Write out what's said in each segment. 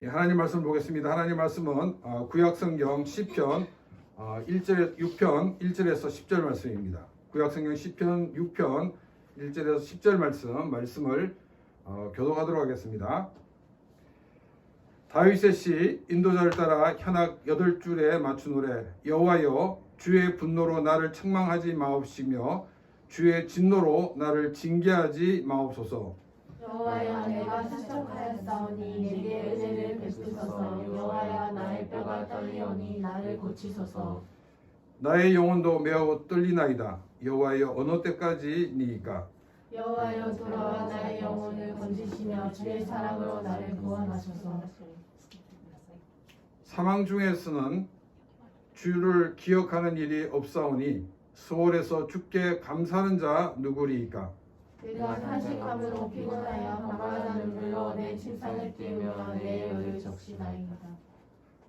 하나님 말씀 보겠습니다. 하나님 말씀은 구약성경 시편 6편 1절에서 10절 말씀입니다. 구약성경 시편 6편 1절에서 10절 말씀을 교독하도록 하겠습니다. 다윗의 시 인도자를 따라 현악 8줄에 맞추노래. 여호와여, 주의 분노로 나를 책망하지 마옵시며 주의 진노로 나를 징계하지 마옵소서. 여호와여, 내가 사척하였사오니 내게 은혜를 베푸소서. 여호와여, 나의 뼈가 떨리오니 나를 고치소서. 나의 영혼도 매우 떨리나이다. 여호와여, 어느 때까지니이까? 여호와여, 돌아와 나의 영혼을 건지시며 주의 사랑으로 나를 구원하소서. 사망 중에서는 주를 기억하는 일이 없사오니 수월에서 주께 감사하는 자 누구리이까? 내가 탄식함으로 피곤하여 가만한 눈물로 내 침상을 띄우며 내 의를 적시나이다.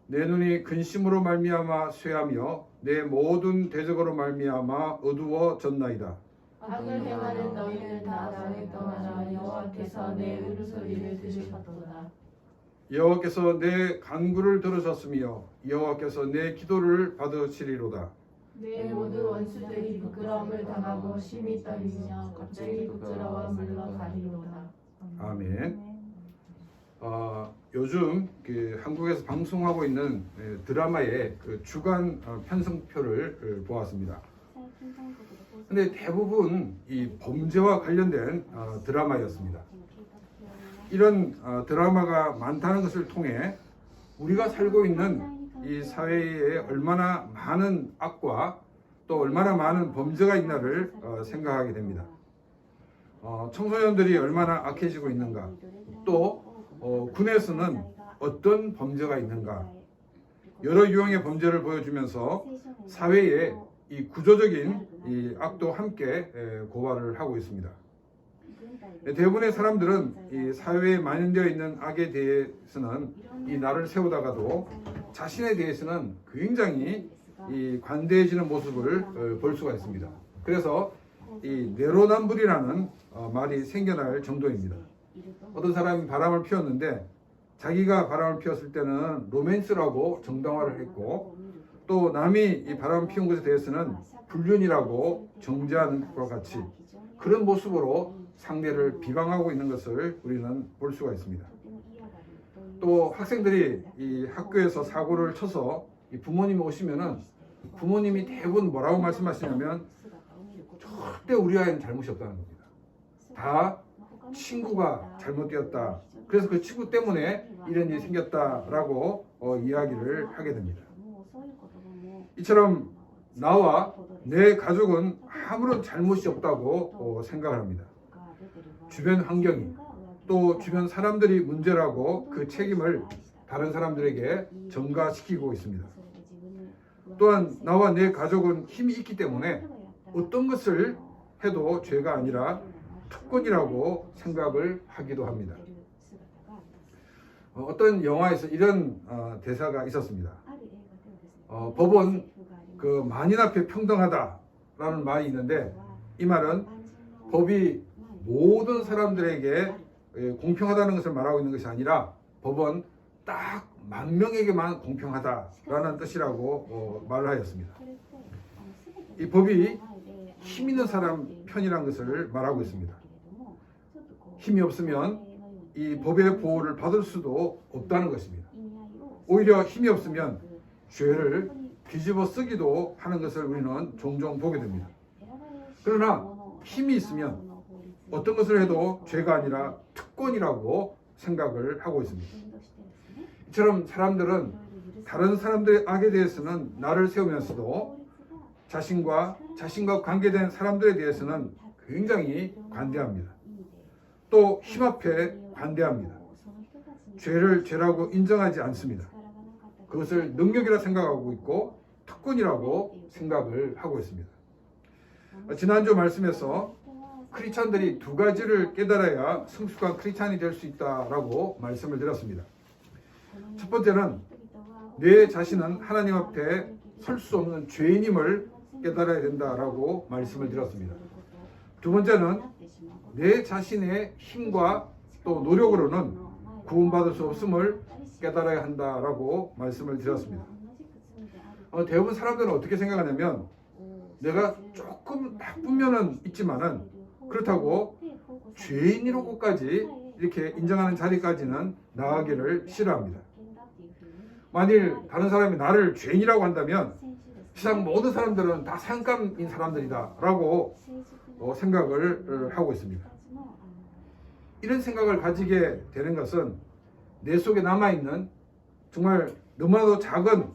내 눈이 근심으로 말미암아 쇠하며 내 모든 대적으로 말미암아 어두워졌나이다. 악을 행하는 너희는 다 나를 떠나라. 여호와께서 내 울음소리를 들으셨도다. 여호와께서 내 간구를 들으셨으며 여호와께서 내 기도를 받으시리로다. 내 모든 원수들이 부끄러움을 당하고 심히 떨리며 갑자기 부끄러워 물러가리로다. 아멘. 요즘 한국에서 방송하고 있는 드라마의 주간 편성표를 보았습니다. 근데 대부분 이 범죄와 관련된 드라마였습니다. 이런 드라마가 많다는 것을 통해 우리가 살고 있는 이 사회에 얼마나 많은 악과 또 얼마나 많은 범죄가 있나를 생각하게 됩니다. 청소년들이 얼마나 악해지고 있는가, 또 군에서는 어떤 범죄가 있는가, 여러 유형의 범죄를 보여주면서 사회에 이 구조적인 이 악도 함께 고발을 하고 있습니다. 대부분의 사람들은 이 사회에 만연되어 있는 악에 대해서는 이 나를 세우다가도 자신에 대해서는 굉장히 이 관대해지는 모습을 볼 수가 있습니다. 그래서 이 내로남불이라는 말이 생겨날 정도입니다. 어떤 사람이 바람을 피웠는데 자기가 바람을 피웠을 때는 로맨스라고 정당화를 했고, 또 남이 이 바람을 피운 것에 대해서는 불륜이라고 정죄하는 것과 같이 그런 모습으로 상대를 비방하고 있는 것을 우리는 볼 수가 있습니다. 또 학생들이 이 학교에서 사고를 쳐서 이 부모님이 오시면은 부모님이 대부분 뭐라고 말씀하시냐면 절대 우리 아이는 잘못이 없다는 겁니다. 다 친구가 잘못되었다. 그래서 그 친구 때문에 이런 일이 생겼다라고 이야기를 하게 됩니다. 이처럼 나와 내 가족은 아무런 잘못이 없다고 생각을 합니다. 주변 환경이 또 주변 사람들이 문제라고 그 책임을 다른 사람들에게 전가시키고 있습니다. 또한 나와 내 가족은 힘이 있기 때문에 어떤 것을 해도 죄가 아니라 특권이라고 생각을 하기도 합니다. 어떤 영화에서 이런 대사가 있었습니다. 법은 그 만인 앞에 평등하다라는 말이 있는데, 이 말은 법이 모든 사람들에게 공평하다는 것을 말하고 있는 것이 아니라 법은 딱 10,000명에게만 공평하다라는 뜻이라고 말을 하였습니다. 이 법이 힘 있는 사람 편이라는 것을 말하고 있습니다. 힘이 없으면 이 법의 보호를 받을 수도 없다는 것입니다. 오히려 힘이 없으면 죄를 뒤집어 쓰기도 하는 것을 우리는 종종 보게 됩니다. 그러나 힘이 있으면 어떤 것을 해도 죄가 아니라 특권이라고 생각을 하고 있습니다. 이처럼 사람들은 다른 사람들의 악에 대해서는 나를 세우면서도 자신과 관계된 사람들에 대해서는 굉장히 관대합니다. 또 힘 앞에 관대합니다. 죄를 죄라고 인정하지 않습니다. 그것을 능력이라 생각하고 있고 특권이라고 생각을 하고 있습니다. 지난주 말씀에서 크리스찬들이 2가지를 깨달아야 성숙한 크리스찬이 될 수 있다라고 말씀을 드렸습니다. 첫 번째는 내 자신은 하나님 앞에 설 수 없는 죄인임을 깨달아야 된다라고 말씀을 드렸습니다. 두 번째는 내 자신의 힘과 또 노력으로는 구원받을 수 없음을 깨달아야 한다라고 말씀을 드렸습니다. 대부분 사람들은 어떻게 생각하냐면 내가 조금 나쁜 면은 있지만은 그렇다고 죄인이라고까지 이렇게 인정하는 자리까지는 나아가기를 싫어합니다. 만일 다른 사람이 나를 죄인이라고 한다면 세상 모든 사람들은 다 상감인 사람들이다 라고 생각을 하고 있습니다. 이런 생각을 가지게 되는 것은 내 속에 남아있는 정말 너무나도 작은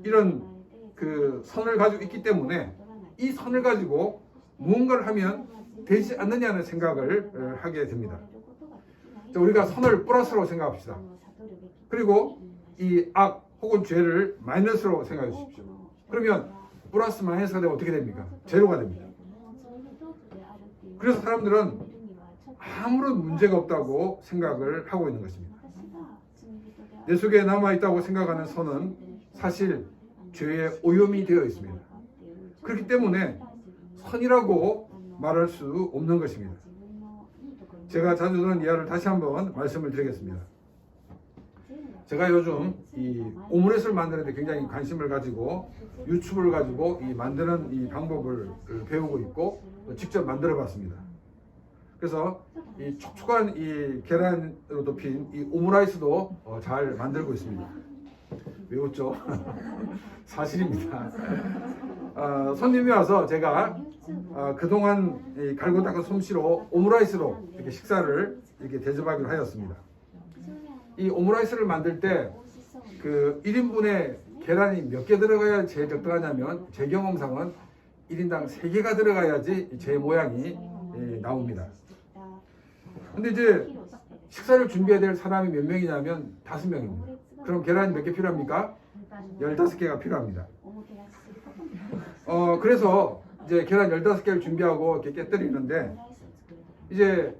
이런 그 선을 가지고 있기 때문에 이 선을 가지고 무언가를 하면 되지 않느냐는 생각을 하게 됩니다. 자, 우리가 선을 플러스로 생각합시다. 그리고 이 악 혹은 죄를 마이너스로 생각해 주십시오. 그러면 플러스 마이너스가 되면 어떻게 됩니까? 제로가 됩니다. 그래서 사람들은 아무런 문제가 없다고 생각을 하고 있는 것입니다. 내 속에 남아있다고 생각하는 선은 사실 죄의 오염이 되어 있습니다. 그렇기 때문에 선이라고 말할 수 없는 것입니다. 제가 자주 듣는 이야기를 다시 한번 말씀을 드리겠습니다. 제가 요즘 이 오므렛을 만드는 데 굉장히 관심을 가지고 유튜브를 가지고 이 만드는 이 방법을 배우고 있고 직접 만들어 봤습니다. 그래서 이 촉촉한 이 계란으로 덮인 이 오므라이스도 잘 만들고 있습니다. 왜 웃죠? 사실입니다. 손님이 와서 제가 그동안 이 갈고 닦은 솜씨로 오므라이스로 이렇게 식사를 이렇게 대접하기로 하였습니다. 이 오므라이스를 만들 때 그 1인분에 계란이 몇 개 들어가야 제일 적당하냐면 제 경험상은 1인당 3개가 들어가야지 제 모양이 나옵니다. 근데 이제 식사를 준비해야 될 사람이 몇 명이냐면 5명입니다. 그럼 계란이 몇 개 필요합니까? 15개가 필요합니다. 그래서 이제 계란 15개를 준비하고 이렇게 깨뜨리는데 이제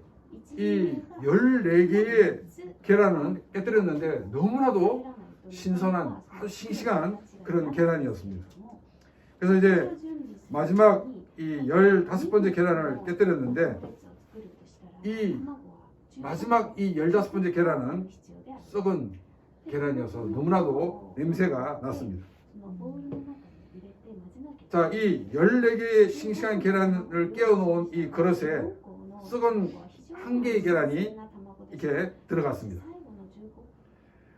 이 14개의 계란은 깨뜨렸는데 너무나도 신선한 아주 싱싱한 그런 계란이었습니다. 그래서 이제 마지막 이 15번째 계란을 깨뜨렸는데 이 마지막 이 15번째 계란은 썩은 계란이어서 너무나도 냄새가 났습니다. 자, 이 14개의 싱싱한 계란을 깨어놓은 이 그릇에 썩은 1개의 계란이 이렇게 들어갔습니다.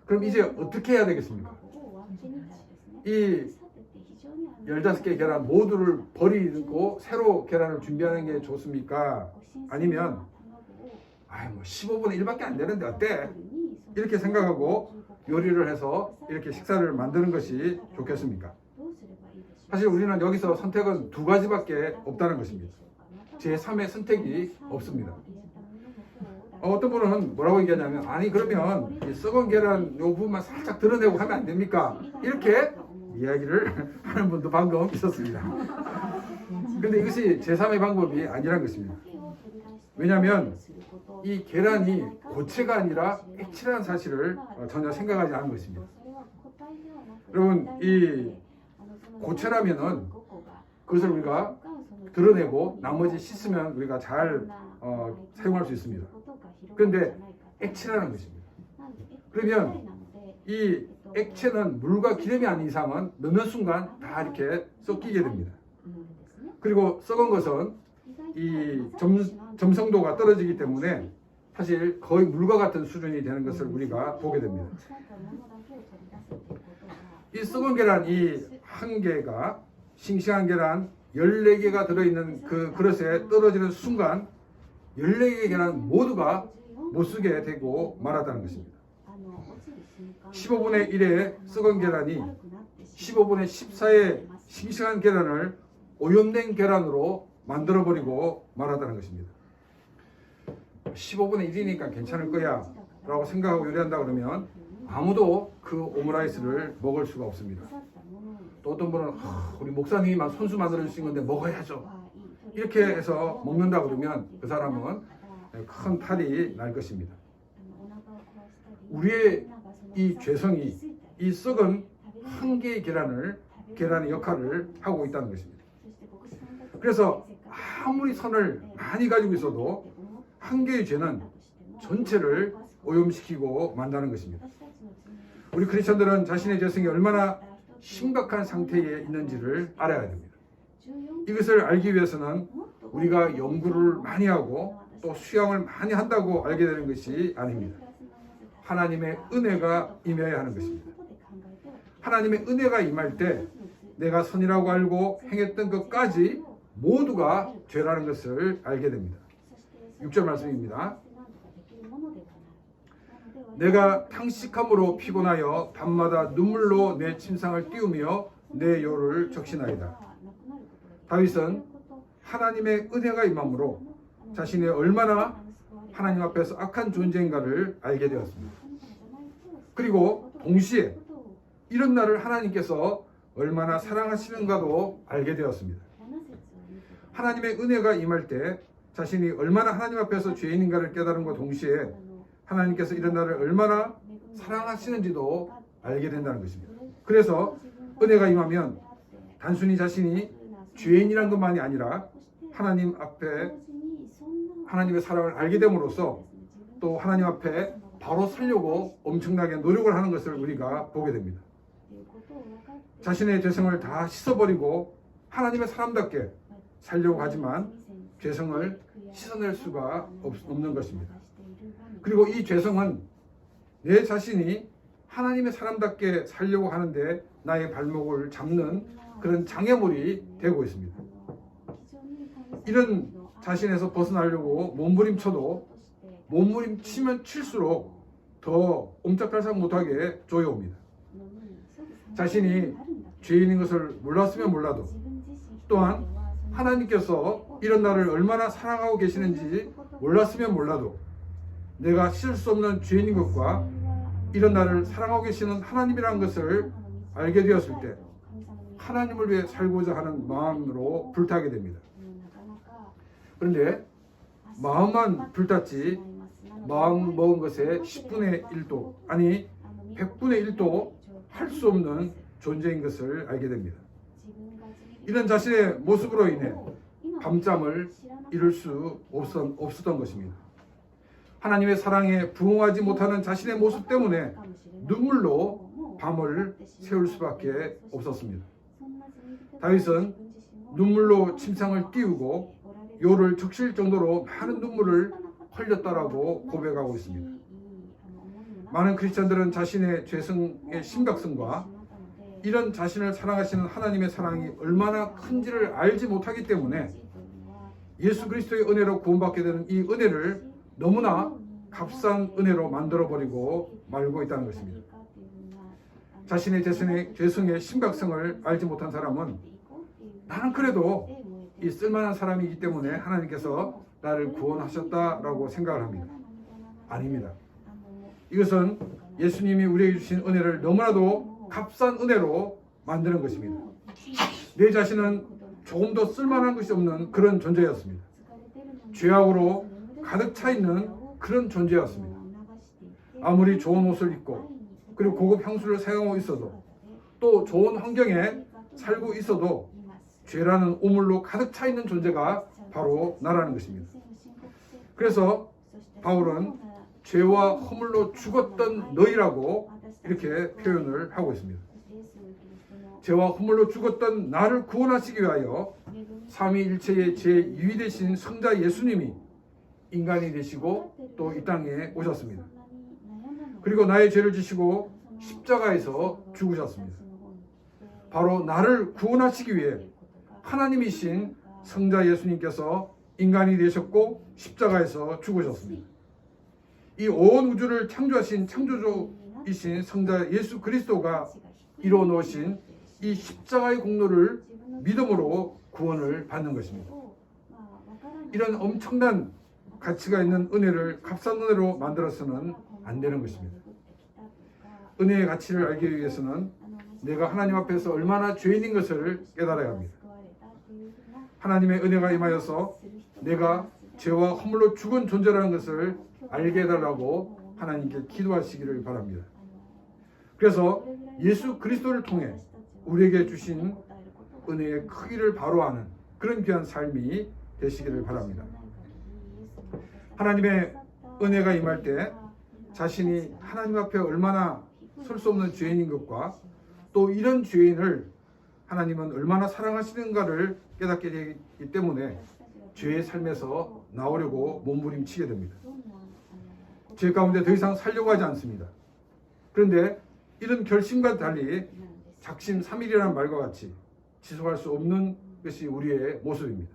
그럼 이제 어떻게 해야 되겠습니까? 이 15개의 계란 모두를 버리고 새로 계란을 준비하는 게 좋습니까? 아니면 뭐 15분의 1밖에 안 되는데 어때? 이렇게 생각하고 요리를 해서 이렇게 식사를 만드는 것이 좋겠습니까? 사실 우리는 여기서 선택은 2가지밖에 없다는 것입니다. 제3의 선택이 없습니다. 어떤 분은 뭐라고 얘기하냐면 아니 그러면 이 썩은 계란 요 부분만 살짝 드러내고 하면 안 됩니까? 이렇게 이야기를 하는 분도 방금 있었습니다. 근데 이것이 제3의 방법이 아니란 것입니다. 왜냐하면 이 계란이 고체가 아니라 액체라는 사실을 전혀 생각하지 않은 것입니다. 여러분 이 고체라면은 그것을 우리가 드러내고 나머지 씻으면 우리가 잘 사용할 수 있습니다. 그런데 액체라는 것입니다. 그러면 이 액체는 물과 기름이 아닌 이상은 넣는 순간 다 이렇게 섞이게 됩니다. 그리고 썩은 것은 이 점성도가 떨어지기 때문에 사실 거의 물과 같은 수준이 되는 것을 우리가 보게 됩니다. 이 썩은 계란 이 1개가 싱싱한 계란 14개가 들어있는 그 그릇에 떨어지는 순간 14개의 계란 모두가 못쓰게 되고 말았다는 것입니다. 15분의 1의 썩은 계란이 15분의 14의 싱싱한 계란을 오염된 계란으로 만들어버리고 말았다는 것입니다. 15분의 1이니까 괜찮을 거야 라고 생각하고 요리한다 그러면 아무도 그 오므라이스를 먹을 수가 없습니다. 또 어떤 분은 우리 목사님이 손수 만들어 주신 건데 먹어야죠 이렇게 해서 먹는다 그러면 그 사람은 큰 탈이 날 것입니다. 우리의 이 죄성이 이 썩은 1개의 계란의 역할을 하고 있다는 것입니다. 그래서 아무리 선을 많이 가지고 있어도 1개의 죄는 전체를 오염시키고 만다는 것입니다. 우리 크리스천들은 자신의 죄성이 얼마나 심각한 상태에 있는지를 알아야 됩니다. 이것을 알기 위해서는 우리가 연구를 많이 하고 또 수양을 많이 한다고 알게 되는 것이 아닙니다. 하나님의 은혜가 임해야 하는 것입니다. 하나님의 은혜가 임할 때 내가 선이라고 알고 행했던 것까지 모두가 죄라는 것을 알게 됩니다. 6절 말씀입니다. 내가 탕식함으로 피곤하여 밤마다 눈물로 내 침상을 띄우며 내 요를 적시나이다. 다윗은 하나님의 은혜가 임함으로 자신이 얼마나 하나님 앞에서 악한 존재인가를 알게 되었습니다. 그리고 동시에 이런 나를 하나님께서 얼마나 사랑하시는가도 알게 되었습니다. 하나님의 은혜가 임할 때 자신이 얼마나 하나님 앞에서 죄인인가를 깨달음과 동시에 하나님께서 이런 나를 얼마나 사랑하시는지도 알게 된다는 것입니다. 그래서 은혜가 임하면 단순히 자신이 죄인이란 것만이 아니라 하나님 앞에 하나님의 사랑을 알게 됨으로써 또 하나님 앞에 바로 살려고 엄청나게 노력을 하는 것을 우리가 보게 됩니다. 자신의 죄성을 다 씻어버리고 하나님의 사람답게 살려고 하지만 죄성을 씻어낼 수가 없는 것입니다. 그리고 이 죄성은 내 자신이 하나님의 사람답게 살려고 하는데 나의 발목을 잡는 그런 장애물이 되고 있습니다. 이런 자신에서 벗어나려고 몸부림쳐도 몸부림치면 칠수록 더 옴짝달싹 못하게 조여옵니다. 자신이 죄인인 것을 몰랐으면 몰라도 또한 하나님께서 이런 나를 얼마나 사랑하고 계시는지 몰랐으면 몰라도 내가 씻을 수 없는 죄인인 것과 이런 나를 사랑하고 계시는 하나님이라는 것을 알게 되었을 때 하나님을 위해 살고자 하는 마음으로 불타게 됩니다. 그런데 마음만 불탔지 마음 먹은 것의 10분의 1도 아니 100분의 1도 할 수 없는 존재인 것을 알게 됩니다. 이런 자신의 모습으로 인해 밤잠을 이룰 수 없었던 것입니다. 하나님의 사랑에 부응하지 못하는 자신의 모습 때문에 눈물로 밤을 새울 수밖에 없었습니다. 다윗은 눈물로 침상을 띄우고 요를 적실 정도로 많은 눈물을 흘렸다라고 고백하고 있습니다. 많은 크리스천들은 자신의 죄성의 심각성과 이런 자신을 사랑하시는 하나님의 사랑이 얼마나 큰지를 알지 못하기 때문에 예수 그리스도의 은혜로 구원받게 되는 이 은혜를 너무나 값싼 은혜로 만들어버리고 말고 있다는 것입니다. 자신의 죄성의 심각성을 알지 못한 사람은 나는 그래도 이 쓸만한 사람이기 때문에 하나님께서 나를 구원하셨다라고 생각을 합니다. 아닙니다. 이것은 예수님이 우리에게 주신 은혜를 너무나도 값싼 은혜로 만드는 것입니다. 내 자신은 조금 더 쓸만한 것이 없는 그런 존재였습니다. 죄악으로 가득 차 있는 그런 존재였습니다. 아무리 좋은 옷을 입고 그리고 고급 향수를 사용하고 있어도 또 좋은 환경에 살고 있어도 죄라는 오물로 가득 차 있는 존재가 바로 나라는 것입니다. 그래서 바울은 죄와 허물로 죽었던 너희라고 이렇게 표현을 하고 있습니다. 죄와 허물로 죽었던 나를 구원하시기 위하여 삼위일체의 제2위 되신 성자 예수님이 인간이 되시고 또 이 땅에 오셨습니다. 그리고 나의 죄를 지시고 십자가에서 죽으셨습니다. 바로 나를 구원하시기 위해 하나님이신 성자 예수님께서 인간이 되셨고 십자가에서 죽으셨습니다. 이 온 우주를 창조하신 창조주이신 성자 예수 그리스도가 이루어 놓으신 이 십자가의 공로를 믿음으로 구원을 받는 것입니다. 이런 엄청난 가치가 있는 은혜를 값싼 은혜로 만들어서는 안 되는 것입니다. 은혜의 가치를 알기 위해서는 내가 하나님 앞에서 얼마나 죄인인 것을 깨달아야 합니다. 하나님의 은혜가 임하여서 내가 죄와 허물로 죽은 존재라는 것을 알게 해달라고 하나님께 기도하시기를 바랍니다. 그래서 예수 그리스도를 통해 우리에게 주신 은혜의 크기를 바로 아는 그런 귀한 삶이 되시기를 바랍니다. 하나님의 은혜가 임할 때 자신이 하나님 앞에 얼마나 설 수 없는 죄인인 것과 또 이런 죄인을 하나님은 얼마나 사랑하시는가를 깨닫게 되기 때문에 죄의 삶에서 나오려고 몸부림치게 됩니다. 죄 가운데 더 이상 살려고 하지 않습니다. 그런데 이런 결심과 달리 작심삼일이라는 말과 같이 지속할 수 없는 것이 우리의 모습입니다.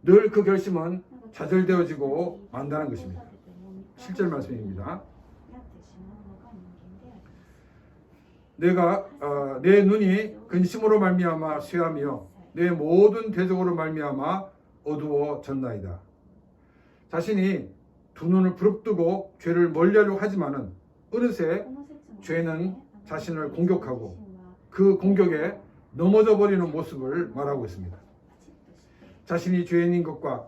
늘 그 결심은 좌절되어지고 만다는 것입니다. 7절 말씀입니다. 내가 내 눈이 근심으로 말미암아 쇠하며 내 모든 대적으로 말미암아 어두워졌나이다. 자신이 두 눈을 부릅뜨고 죄를 멀리하려고 하지만은 어느새 죄는 자신을 공격하고 그 공격에 넘어져 버리는 모습을 말하고 있습니다. 자신이 죄인인 것과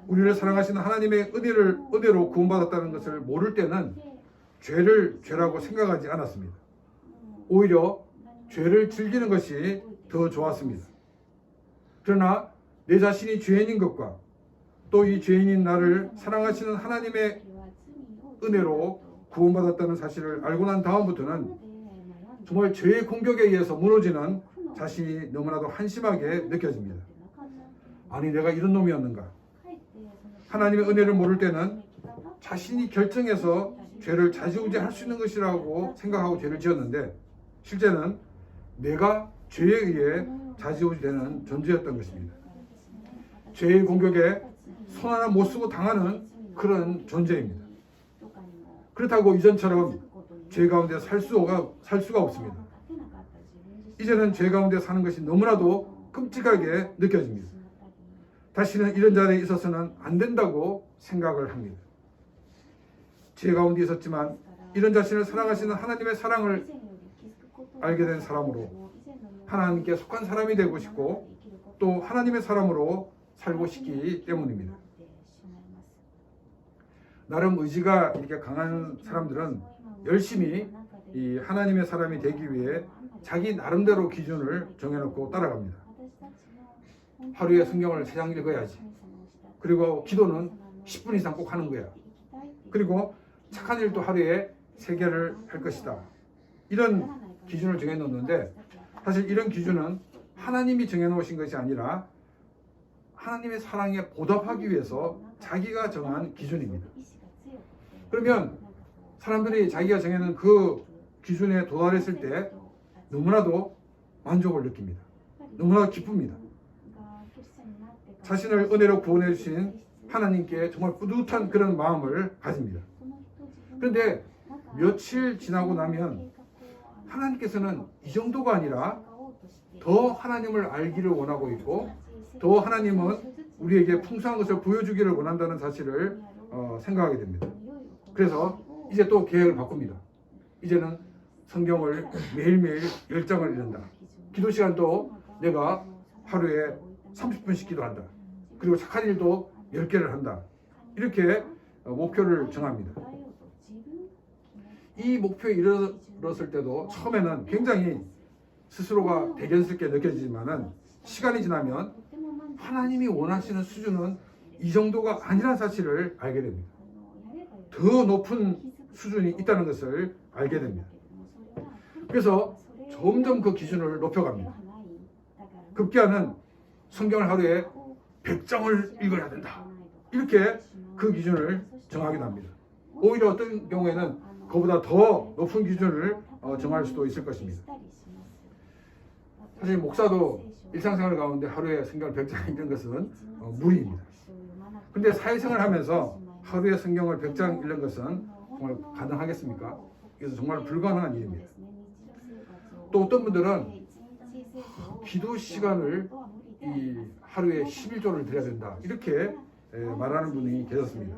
우리를 사랑하시는 하나님의 은혜로 구원받았다는 것을 모를 때는 죄를 죄라고 생각하지 않았습니다. 오히려 죄를 즐기는 것이 더 좋았습니다. 그러나 내 자신이 죄인인 것과 또 이 죄인인 나를 사랑하시는 하나님의 은혜로 구원받았다는 사실을 알고 난 다음부터는 정말 죄의 공격에 의해서 무너지는 자신이 너무나도 한심하게 느껴집니다. 아니 내가 이런 놈이었는가? 하나님의 은혜를 모를 때는 자신이 결정해서 죄를 자지우지할 수 있는 것이라고 생각하고 죄를 지었는데 실제는 내가 죄에 의해 좌지우지되는 존재였던 것입니다. 죄의 공격에 손 하나 못 쓰고 당하는 그런 존재입니다. 그렇다고 이전처럼 죄 가운데 살 수가 없습니다. 이제는 죄 가운데 사는 것이 너무나도 끔찍하게 느껴집니다. 다시는 이런 자리에 있어서는 안 된다고 생각을 합니다. 죄 가운데 있었지만 이런 자신을 사랑하시는 하나님의 사랑을 알게 된 사람으로 하나님께 속한 사람이 되고 싶고 또 하나님의 사람으로 살고 싶기 때문입니다. 나름 의지가 이렇게 강한 사람들은 열심히 이 하나님의 사람이 되기 위해 자기 나름대로 기준을 정해놓고 따라갑니다. 하루에 성경을 3장 읽어야지. 그리고 기도는 10분 이상 꼭 하는 거야. 그리고 착한 일도 하루에 3개를 할 것이다. 이런 기준을 정해놓는데 사실 이런 기준은 하나님이 정해놓으신 것이 아니라 하나님의 사랑에 보답하기 위해서 자기가 정한 기준입니다. 그러면 사람들이 자기가 정해놓은 그 기준에 도달했을 때 너무나도 만족을 느낍니다. 너무나도 기쁩니다. 자신을 은혜로 구원해 주신 하나님께 정말 뿌듯한 그런 마음을 가집니다. 그런데 며칠 지나고 나면 하나님께서는 이 정도가 아니라 더 하나님을 알기를 원하고 있고 더 하나님은 우리에게 풍성한 것을 보여주기를 원한다는 사실을 생각하게 됩니다. 그래서 이제 또 계획을 바꿉니다. 이제는 성경을 매일매일 10장을 읽는다. 기도 시간도 내가 하루에 30분씩 기도한다. 그리고 착한 일도 10개를 한다. 이렇게 목표를 정합니다. 이 목표에 이르렀을 때도 처음에는 굉장히 스스로가 대견스럽게 느껴지지만은 시간이 지나면 하나님이 원하시는 수준은 이 정도가 아니라는 사실을 알게 됩니다. 더 높은 수준이 있다는 것을 알게 됩니다. 그래서 점점 그 기준을 높여갑니다. 급기야는 성경을 하루에 100장을 읽어야 된다. 이렇게 그 기준을 정하게 됩니다. 오히려 어떤 경우에는 그보다 더 높은 기준을 정할 수도 있을 것입니다. 사실 목사도 일상생활 가운데 하루에 성경을 100장 읽는 것은 무리입니다. 그런데 사회생활을 하면서 하루에 성경을 100장 읽는 것은 정말 가능하겠습니까? 이것은 정말 불가능한 일입니다. 또 어떤 분들은 기도 시간을 이 하루에 11조를 드려야 된다. 이렇게 말하는 분이 계셨습니다.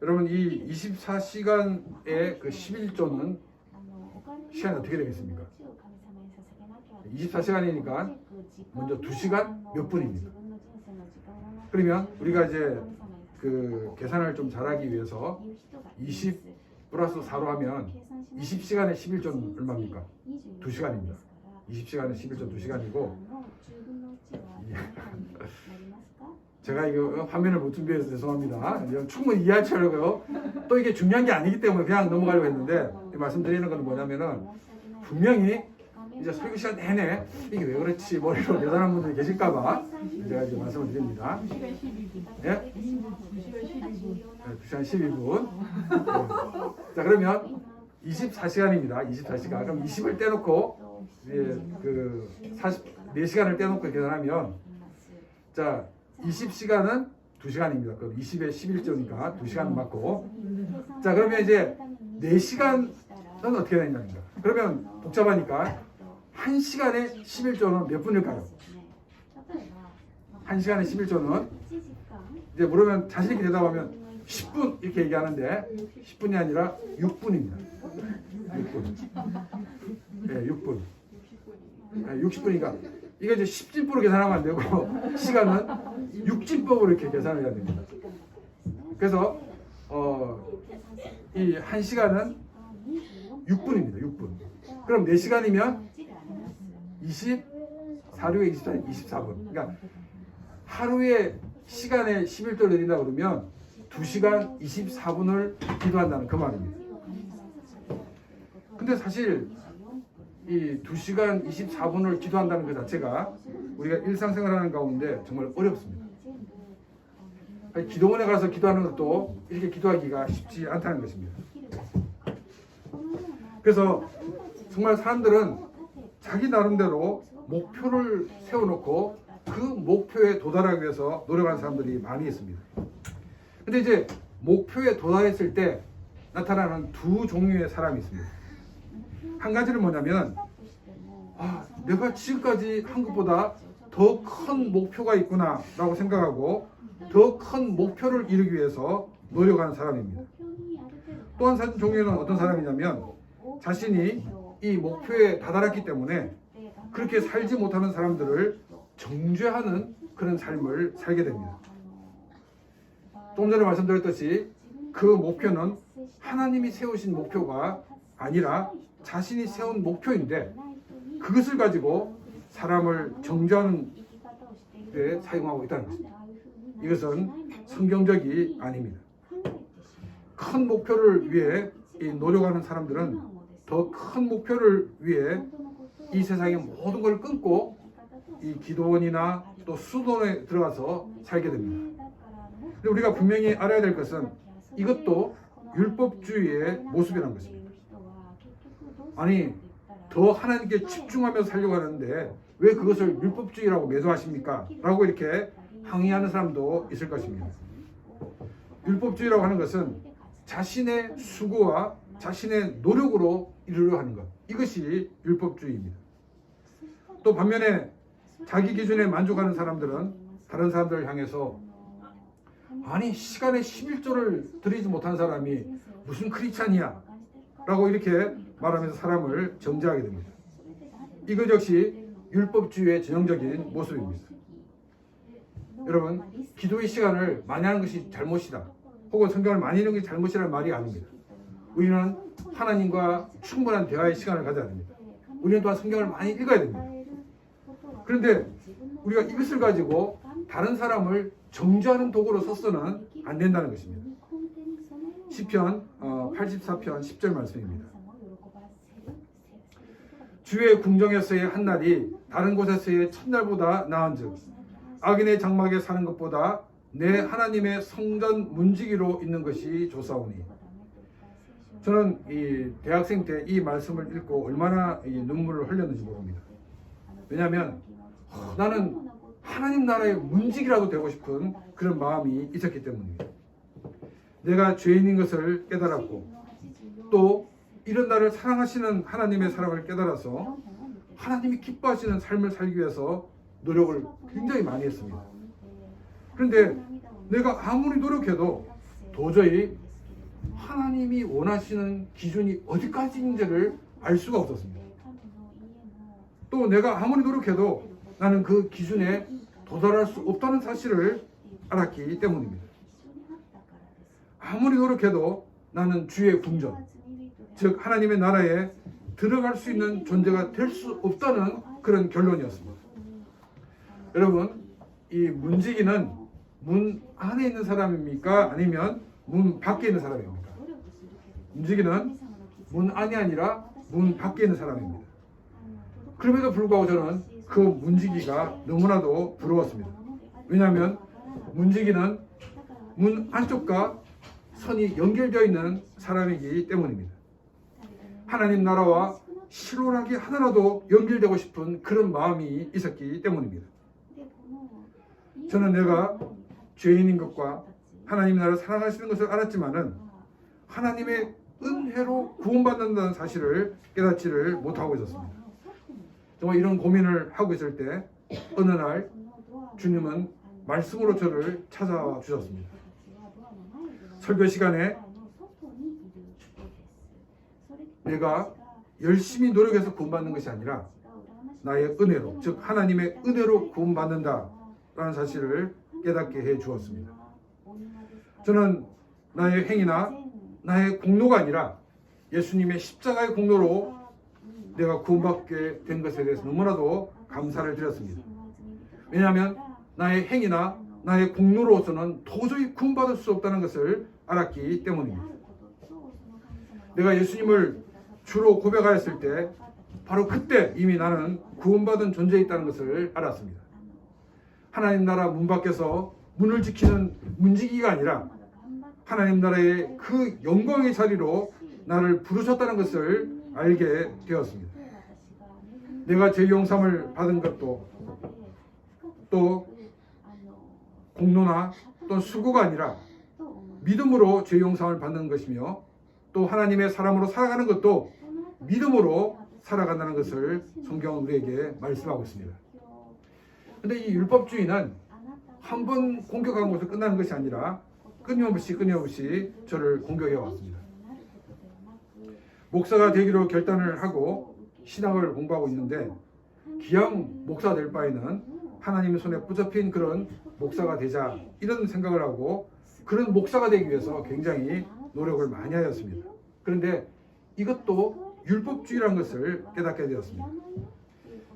여러분 이 24시간의 그 11조는 시간이 어떻게 되겠습니까? 24시간이니까 먼저 2시간 몇 분입니다. 그러면 우리가 이제 그 계산을 좀 잘하기 위해서 20 플러스 4로 하면 20시간에 11조는 얼마입니까? 2시간입니다. 20시간에 11조 2시간이고 제가 이거 화면을 못 준비해서 죄송합니다. 충분히 이해하시려고요. 또 이게 중요한 게 아니기 때문에 그냥 넘어가려고 했는데 말씀드리는 건 뭐냐면은 분명히 이제 설교 시간 내내 이게 왜 그렇지 머리로 계산하는 분들이 계실까봐 제가 이제 말씀을 드립니다. 2시간 12분. 예? 2시간 12분. 2시간 12분. 자, 그러면 24시간입니다. 24시간. 그럼 20을 떼놓고 이제 그 44시간을 떼놓고 계산하면 자, 20시간은 2시간입니다. 그럼 20에 11조니까 2시간 맞고. 자, 그러면 이제 4시간은 어떻게 되냐는 거야. 그러면 복잡하니까 1시간에 11조는 몇 분일까요? 1시간에 11조는 이제 물으면 자신 있게 대답하면 10분 이렇게 얘기하는데 10분이 아니라 6분입니다. 6분. 네, 6분. 네, 60분이니까 이거 이제 10진법으로 계산하면 안 되고 시간은 6진법으로 이렇게 계산을 해야 됩니다. 그래서 이 1시간은 6분입니다. 6분. 그럼 4시간이면 24류에 24분. 그러니까 하루에 시간에 11조를 내린다 그러면 2시간 24분을 기도한다는 그 말입니다. 근데 사실 이 2시간 24분을 기도한다는 것 자체가 우리가 일상생활하는 가운데 정말 어렵습니다. 기도원에 가서 기도하는 것도 이렇게 기도하기가 쉽지 않다는 것입니다. 그래서 정말 사람들은 자기 나름대로 목표를 세워놓고 그 목표에 도달하기 위해서 노력하는 사람들이 많이 있습니다. 근데 이제 목표에 도달했을 때 나타나는 두 종류의 사람이 있습니다. 한 가지는 뭐냐면 내가 지금까지 한 것보다 더 큰 목표가 있구나 라고 생각하고 더 큰 목표를 이루기 위해서 노력하는 사람입니다. 또 한 종류는 어떤 사람이냐면 자신이 이 목표에 다다랐기 때문에 그렇게 살지 못하는 사람들을 정죄하는 그런 삶을 살게 됩니다. 조금 전에 말씀드렸듯이 그 목표는 하나님이 세우신 목표가 아니라 자신이 세운 목표인데 그것을 가지고 사람을 정죄하는 데 사용하고 있다는 것입니다. 이것은 성경적이 아닙니다. 큰 목표를 위해 노력하는 사람들은 더 큰 목표를 위해 이 세상의 모든 걸 끊고 이 기도원이나 또 수도원에 들어가서 살게 됩니다. 근데 우리가 분명히 알아야 될 것은 이것도 율법주의의 모습이라는 것입니다. 아니 더 하나님께 집중하면서 살려고 하는데 왜 그것을 율법주의라고 매도하십니까? 라고 이렇게 항의하는 사람도 있을 것입니다. 율법주의라고 하는 것은 자신의 수고와 자신의 노력으로 이루려 하는 것, 이것이 율법주의입니다. 또 반면에 자기 기준에 만족하는 사람들은 다른 사람들을 향해서 아니 시간에 11조를 드리지 못한 사람이 무슨 크리스찬이야 라고 이렇게 말하면서 사람을 정죄하게 됩니다. 이것 역시 율법주의의 전형적인 모습입니다. 여러분, 기도의 시간을 많이 하는 것이 잘못이다 혹은 성경을 많이 읽는 것이 잘못이라는 말이 아닙니다. 우리는 하나님과 충분한 대화의 시간을 가져야 됩니다. 우리는 또한 성경을 많이 읽어야 됩니다. 그런데 우리가 이것을 가지고 다른 사람을 정죄하는 도구로 써서는 안 된다는 것입니다. 시편 84편 10절 말씀입니다. 주의 궁정에서의 한 날이 다른 곳에서의 첫날보다 나은즉 악인의 장막에 사는 것보다 내 하나님의 성전 문지기로 있는 것이 좋사오니. 저는 이 대학생 때 이 말씀을 읽고 얼마나 이 눈물을 흘렸는지 모릅니다. 왜냐하면 나는 하나님 나라의 문지기라도 되고 싶은 그런 마음이 있었기 때문입니다. 내가 죄인인 것을 깨달았고 또 이런 나를 사랑하시는 하나님의 사랑을 깨달아서 하나님이 기뻐하시는 삶을 살기 위해서 노력을 굉장히 많이 했습니다. 그런데 내가 아무리 노력해도 도저히 하나님이 원하시는 기준이 어디까지인지를 알 수가 없었습니다. 또 내가 아무리 노력해도 나는 그 기준에 도달할 수 없다는 사실을 알았기 때문입니다. 아무리 노력해도 나는 주의 궁전, 즉 하나님의 나라에 들어갈 수 있는 존재가 될 수 없다는 그런 결론이었습니다. 여러분, 이 문지기는 문 안에 있는 사람입니까? 아니면 문 밖에 있는 사람입니까? 문지기는 문 안이 아니라 문 밖에 있는 사람입니다. 그럼에도 불구하고 저는 그 문지기가 너무나도 부러웠습니다. 왜냐하면 문지기는 문 안쪽과 선이 연결되어 있는 사람이기 때문입니다. 하나님 나라와 실오라기 하나라도 연결되고 싶은 그런 마음이 있었기 때문입니다. 저는 내가 죄인인 것과 하나님 나라를 사랑하시는 것을 알았지만은 하나님의 은혜로 구원받는다는 사실을 깨닫지를 못하고 있었습니다. 정말 이런 고민을 하고 있을 때 어느 날 주님은 말씀으로 저를 찾아와 주셨습니다. 설교 시간에 내가 열심히 노력해서 구원받는 것이 아니라 나의 은혜로, 즉 하나님의 은혜로 구원받는다라는 사실을 깨닫게 해 주었습니다. 저는 나의 행위나 나의 공로가 아니라 예수님의 십자가의 공로로 내가 구원받게 된 것에 대해서 너무나도 감사를 드렸습니다. 왜냐하면 나의 행위나 나의 공로로서는 도저히 구원받을 수 없다는 것을 알았기 때문입니다. 내가 예수님을 주로 고백하였을 때 바로 그때 이미 나는 구원받은 존재에 있다는 것을 알았습니다. 하나님 나라 문 밖에서 문을 지키는 문지기가 아니라 하나님 나라의 그 영광의 자리로 나를 부르셨다는 것을 알게 되었습니다. 내가 죄 용서를 받은 것도 또 공로나 또 수고가 아니라 믿음으로 죄 용서를 받는 것이며 또 하나님의 사람으로 살아가는 것도 믿음으로 살아간다는 것을 성경은 우리에게 말씀하고 있습니다. 그런데 이 율법주의는 한 번 공격한 것으로 끝나는 것이 아니라 끊임없이 저를 공격해 왔습니다. 목사가 되기로 결단을 하고 신학을 공부하고 있는데 기왕 목사가 될 바에는 하나님의 손에 붙잡힌 그런 목사가 되자 이런 생각을 하고 그런 목사가 되기 위해서 굉장히 노력을 많이 하였습니다. 그런데 이것도 율법주의라는 것을 깨닫게 되었습니다.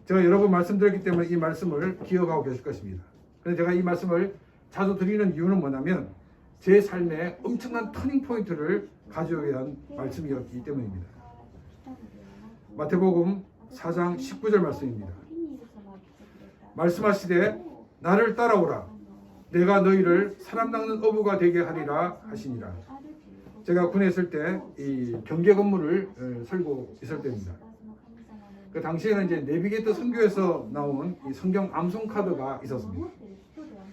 제가 여러 번 말씀드렸기 때문에 이 말씀을 기억하고 계실 것입니다. 그런데 제가 이 말씀을 자주 드리는 이유는 뭐냐면 제 삶에 엄청난 터닝포인트를 가져오게 한 말씀이었기 때문입니다. 마태복음 4장 19절 말씀입니다. 말씀하시되 나를 따라오라 내가 너희를 사람 낚는 어부가 되게 하리라 하시니라. 제가 군에 있을 때 이 경계 건물을 설고 있을 때입니다. 그 당시에는 이제 내비게이터 선교에서 나온 이 성경 암송 카드가 있었습니다.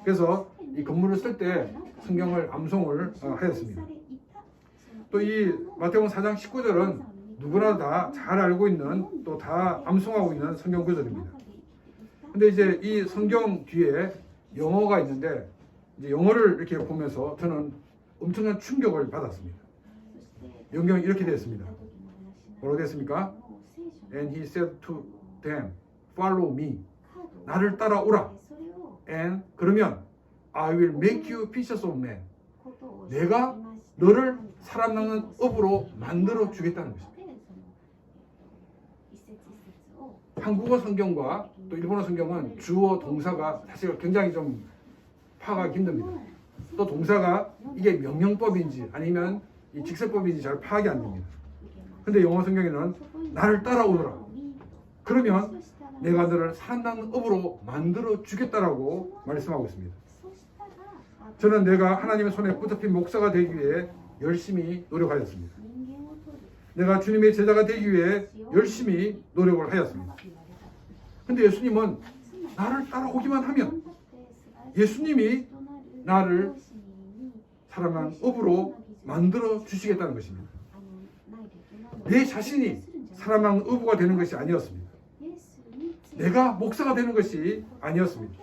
그래서 이 건물을 쓸 때 성경을 암송을 하였습니다. 또 이 마태복음 4장 19절은 누구나 다 잘 알고 있는 또 다 암송하고 있는 성경 구절입니다. 근데 이제 이 성경 뒤에 영어가 있는데 이제 영어를 이렇게 보면서 저는 엄청난 충격을 받았습니다. 영경이 이렇게 되어 있습니다. 뭐라고 되어 있습니까? And he said to them, follow me. 나를 따라오라. And 그러면 I will make you fishers of men. 내가 너를 사람 낚는 업으로 만들어 주겠다는 것입니다. 한국어 성경과 또 일본어 성경은 주어 동사가 사실 굉장히 좀 파악하기 힘듭니다. 또 동사가 이게 명령법인지 아니면 이 직설법인지 잘 파악이 안 됩니다. 근데 영어 성경에는 나를 따라오너라. 그러면 내가 너를 사람 낚는 업으로 만들어 주겠다라고 말씀하고 있습니다. 저는 내가 하나님의 손에 붙잡힌 목사가 되기 위해 열심히 노력하였습니다. 내가 주님의 제자가 되기 위해 열심히 노력을 하였습니다. 근데 예수님은 나를 따라오기만 하면 예수님이 나를 사랑하는 업으로 만들어 주시겠다는 것입니다. 내 자신이 사랑하는 어부가 되는 것이 아니었습니다. 내가 목사가 되는 것이 아니었습니다.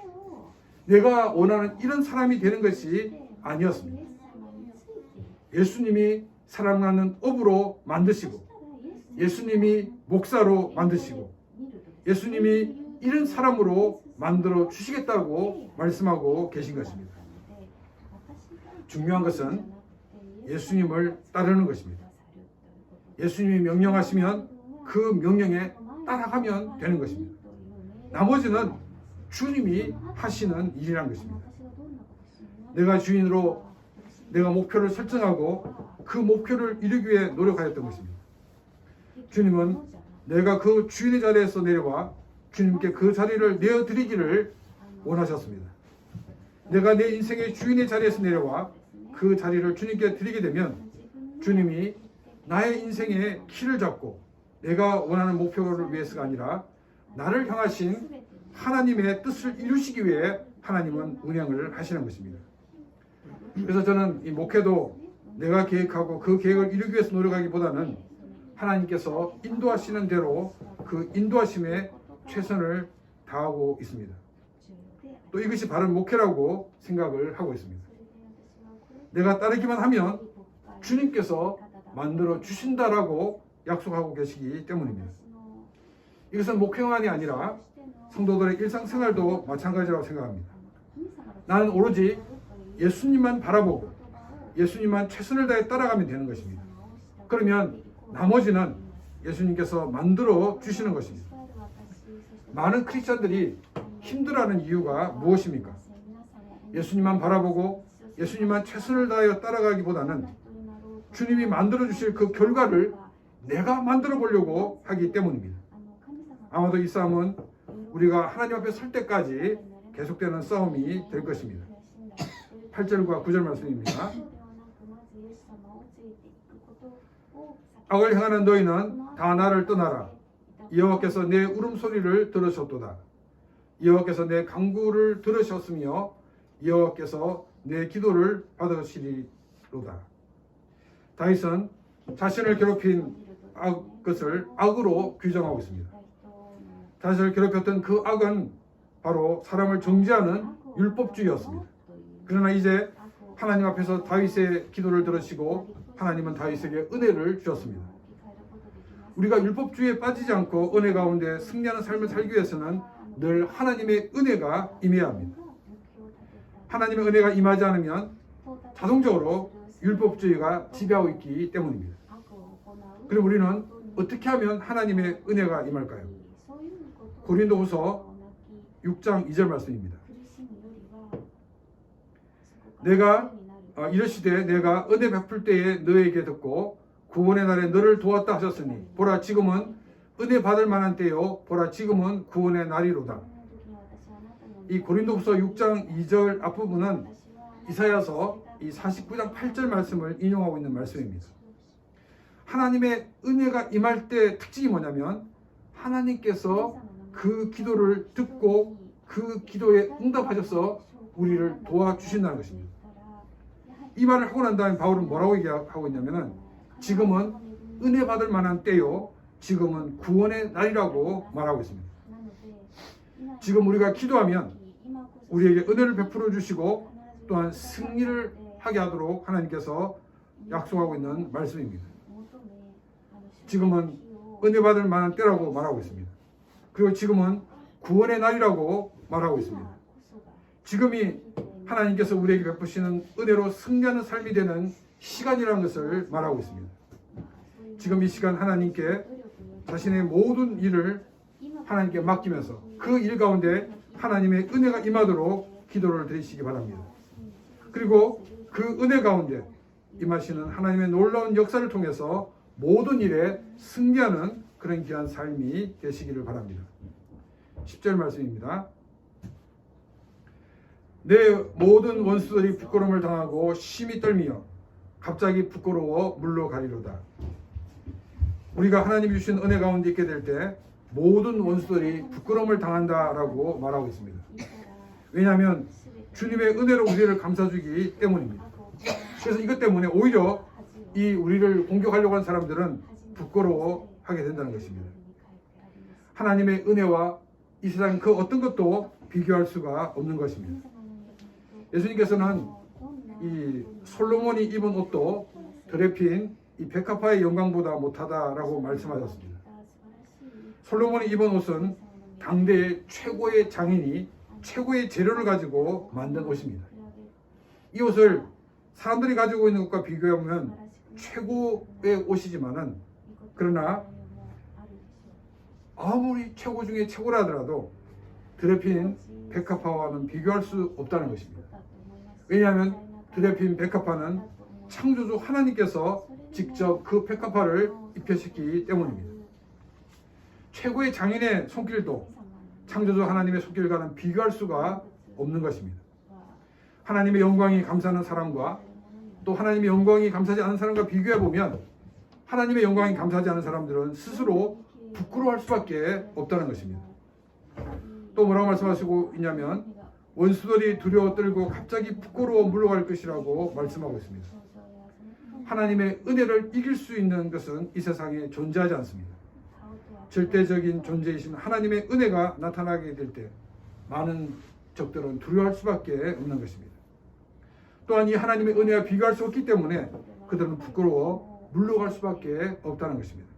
내가 원하는 이런 사람이 되는 것이 아니었습니다. 예수님이 사랑하는 업으로 만드시고 예수님이 목사로 만드시고 예수님이 이런 사람으로 만들어 주시겠다고 말씀하고 계신 것입니다. 중요한 것은 예수님을 따르는 것입니다. 예수님이 명령하시면 그 명령에 따라가면 되는 것입니다. 나머지는 주님이 하시는 일이라는 것입니다. 내가 주인으로 내가 목표를 설정하고 그 목표를 이루기 위해 노력하였던 것입니다. 주님은 내가 그 주인의 자리에서 내려와 주님께 그 자리를 내어드리기를 원하셨습니다. 내가 내 인생의 주인의 자리에서 내려와 그 자리를 주님께 드리게 되면 주님이 나의 인생의 키를 잡고 내가 원하는 목표를 위해서가 아니라 나를 향하신 하나님의 뜻을 이루시기 위해 하나님은 운행을 하시는 것입니다. 그래서 저는 이 목회도 내가 계획하고 그 계획을 이루기 위해서 노력하기보다는 하나님께서 인도하시는 대로 그 인도하심에 최선을 다하고 있습니다. 또 이것이 바른 목회라고 생각을 하고 있습니다. 내가 따르기만 하면 주님께서 만들어 주신다라고 약속하고 계시기 때문입니다. 이것은 목회만이 아니라 성도들의 일상생활도 마찬가지라고 생각합니다. 나는 오로지 예수님만 바라보고 예수님만 최선을 다해 따라가면 되는 것입니다. 그러면 나머지는 예수님께서 만들어 주시는 것입니다. 많은 크리스천들이 힘들어하는 이유가 무엇입니까? 예수님만 바라보고 예수님만 최선을 다하여 따라가기보다는 주님이 만들어 주실 그 결과를 내가 만들어 보려고 하기 때문입니다. 아마도 이 싸움은 우리가 하나님 앞에 설 때까지 계속되는 싸움이 될 것입니다. 8절과 9절 말씀입니다. 악을 행하는 너희는 다 나를 떠나라. 여호와께서 내 울음소리를 들으셨도다. 여호와께서 내 간구를 들으셨으며 여호와께서 내 기도를 받으시리로다. 다윗은 자신을 괴롭힌 것을 악으로 규정하고 있습니다. 자신을 괴롭혔던 그 악은 바로 사람을 정죄하는 율법주의였습니다. 그러나 이제 하나님 앞에서 다윗의 기도를 들으시고 하나님은 다윗에게 은혜를 주셨습니다. 우리가 율법주의에 빠지지 않고 은혜 가운데 승리하는 삶을 살기 위해서는 늘 하나님의 은혜가 임해야 합니다. 하나님의 은혜가 임하지 않으면 자동적으로 율법주의가 지배하고 있기 때문입니다. 그럼 우리는 어떻게 하면 하나님의 은혜가 임할까요? 고린도후서 6장 2절 말씀입니다. 내가 이르시되 내가 은혜 베풀 때에 너에게 듣고 구원의 날에 너를 도왔다 하셨으니 보라 지금은 은혜 받을 만한 때요 보라 지금은 구원의 날이로다. 이 고린도후서 6장 2절 앞부분은 이사야서 이 49장 8절 말씀을 인용하고 있는 말씀입니다. 하나님의 은혜가 임할 때 특징이 뭐냐면 하나님께서 그 기도를 듣고 그 기도에 응답하셔서 우리를 도와주신다는 것입니다. 이 말을 하고 난 다음에 바울은 뭐라고 얘기하고 있냐면은 지금은 은혜 받을 만한 때요 지금은 구원의 날이라고 말하고 있습니다. 지금 우리가 기도하면 우리에게 은혜를 베풀어 주시고 또한 승리를 하게 하도록 하나님께서 약속하고 있는 말씀입니다. 지금은 은혜 받을 만한 때라고 말하고 있습니다. 그리고 지금은 구원의 날이라고 말하고 있습니다. 지금이 하나님께서 우리에게 베푸시는 은혜로 승리하는 삶이 되는 시간이라는 것을 말하고 있습니다. 지금 이 시간 하나님께 자신의 모든 일을 하나님께 맡기면서 그 일 가운데 하나님의 은혜가 임하도록 기도를 드리시기 바랍니다. 그리고 그 은혜 가운데 임하시는 하나님의 놀라운 역사를 통해서 모든 일에 승리하는 그런 귀한 삶이 되시기를 바랍니다. 10절 말씀입니다. 내 모든 원수들이 부끄러움을 당하고 심히 떨미며 갑자기 부끄러워 물러가리로다. 우리가 하나님이 주신 은혜 가운데 있게 될 때 모든 원수들이 부끄러움을 당한다라고 말하고 있습니다. 왜냐하면 주님의 은혜로 우리를 감싸주기 때문입니다. 그래서 이것 때문에 오히려 이 우리를 공격하려고 하는 사람들은 부끄러워하게 된다는 것입니다. 하나님의 은혜와 이 세상 그 어떤 것도 비교할 수가 없는 것입니다. 예수님께서는 이 솔로몬이 입은 옷도 드레핀 이 백합화의 영광보다 못하다라고 말씀하셨습니다. 솔로몬이 입은 옷은 당대의 최고의 장인이 최고의 재료를 가지고 만든 옷입니다. 이 옷을 사람들이 가지고 있는 것과 비교하면 최고의 옷이지만은 그러나 아무리 최고 중에 최고라 하더라도 드레핀 백합화와는 비교할 수 없다는 것입니다. 왜냐하면 드레핀 백합화는 창조주 하나님께서 직접 그 백합화를 입혀주셨기 때문입니다. 최고의 장인의 손길도 창조주 하나님의 손길과는 비교할 수가 없는 것입니다. 하나님의 영광이 감사하는 사람과 또 하나님의 영광이 감사하지 않은 사람과 비교해 보면 하나님의 영광이 감사하지 않은 사람들은 스스로 부끄러워할 수밖에 없다는 것입니다. 또 뭐라고 말씀하시고 있냐면 원수들이 두려워 떨고 갑자기 부끄러워 물러갈 것이라고 말씀하고 있습니다. 하나님의 은혜를 이길 수 있는 것은 이 세상에 존재하지 않습니다. 절대적인 존재이신 하나님의 은혜가 나타나게 될 때 많은 적들은 두려워할 수밖에 없는 것입니다. 또한 이 하나님의 은혜와 비교할 수 없기 때문에 그들은 부끄러워 물러갈 수밖에 없다는 것입니다.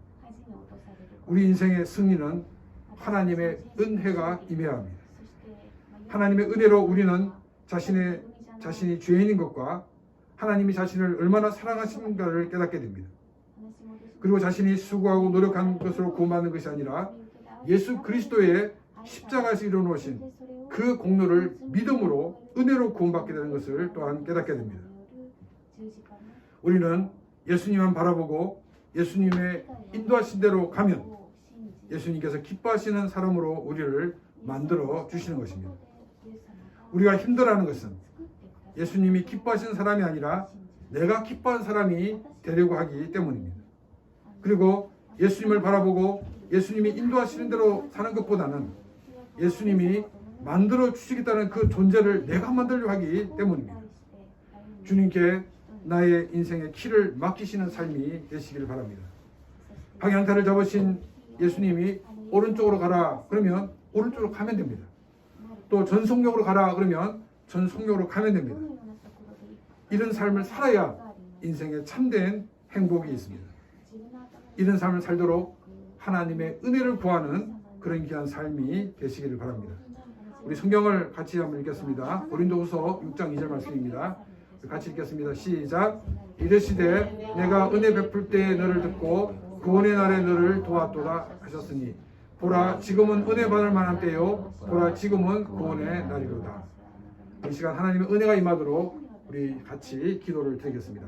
우리 인생의 승리는 하나님의 은혜가 임해야 합니다. 하나님의 은혜로 우리는 자신이 죄인인 것과 하나님이 자신을 얼마나 사랑하시는가를 깨닫게 됩니다. 그리고 자신이 수고하고 노력한 것으로 구원받는 것이 아니라 예수 그리스도의 십자가에서 이루어놓으신 그 공로를 믿음으로 은혜로 구원받게 되는 것을 또한 깨닫게 됩니다. 우리는 예수님만 바라보고 예수님의 인도하신 대로 가면 예수님께서 기뻐하시는 사람으로 우리를 만들어 주시는 것입니다. 우리가 힘들어하는 것은 예수님이 기뻐하시는 사람이 아니라 내가 기뻐하는 사람이 되려고 하기 때문입니다. 그리고 예수님을 바라보고 예수님이 인도하시는 대로 사는 것보다는 예수님이 만들어 주시겠다는 그 존재를 내가 만들려고 하기 때문입니다. 주님께 나의 인생의 키를 맡기시는 삶이 되시기를 바랍니다. 방향타를 잡으신 예수님이 오른쪽으로 가라 그러면 오른쪽으로 가면 됩니다. 또 전속력으로 가라 그러면 전속력으로 가면 됩니다. 이런 삶을 살아야 인생에 참된 행복이 있습니다. 이런 삶을 살도록 하나님의 은혜를 구하는 그런 귀한 삶이 되시기를 바랍니다. 우리 성경을 같이 한번 읽겠습니다. 고린도후서 6장 2절 말씀입니다. 같이 읽겠습니다. 시작. 이르시되 내가 은혜 베풀 때에 너를 듣고 구원의 날에 너를 도왔도다 하셨으니 보라 지금은 은혜 받을 만한 때요 보라 지금은 구원의 날이로다. 이 시간 하나님의 은혜가 임하도록 우리 같이 기도를 드리겠습니다.